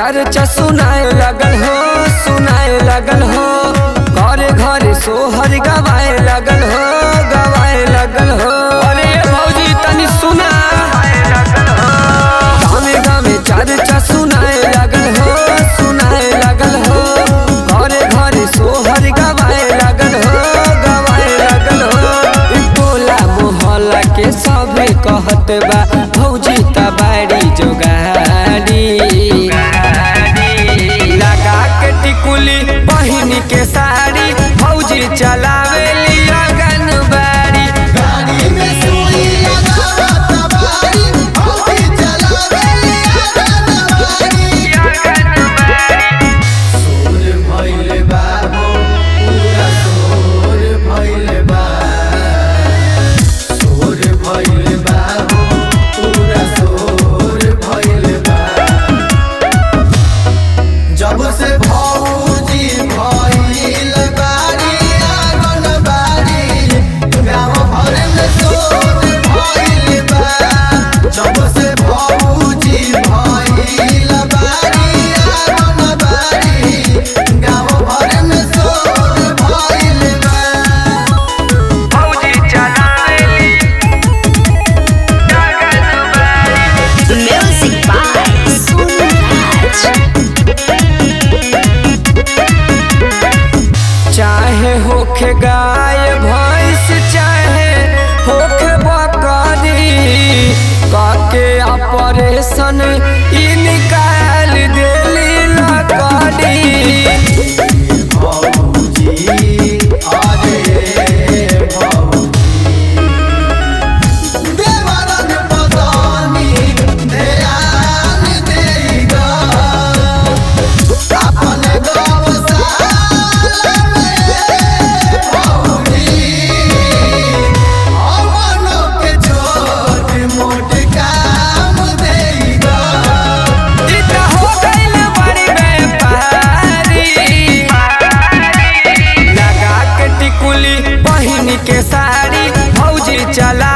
चर्चा सुनाए लगल हो, सुनाए लगल हो। घरे घरे सोहर गवाए लगल हो, गवाए लगल हो। अरे भौजी तनी सुना, गावे गावे चर्चा सुनाए लगल हो, सुनाए लगल हो। घरे घरे सोहर गवाए लगल हो, गवाए लगल हो। टोला मोहल्ला के सभे कहत बा भौजी तबाड़ी जोगाड़ी। लगा के टिकुली बहिनी के साड़ी भौजी चलावेली आंगनबाड़ी। गाड़ी में सुई लगावत बारी भौजी चलावेली आंगनबाड़ी। सोर भइल बा हो पूरा सोर भइल बा, सोर भइल बा हो पूरा सोर भइल बा। जब से भौजी भइल बारी आंगनबाड़ी गाँव भर में सोर भइल बा। जब से भौजी भइल बारी आंगनबाड़ी गाँव भर में सोर भइल बा। भौजी चलावेली आंगनबाड़ी। Music by Suraj. चाहे होखे गाय भैंस चाहे होखे बकरी, काके ऑपरेशन ई निकाल देली लकड़ी। भौजी अरे भौजी देवरन पतानी ध्यान देगा अपन गौशाला में भौजी। अमनो के छोट मोट काम देगा। ई त हो गइल बड़ी व्यापारी। लगा के टिकुली बहिनी के साड़ी भौजी चला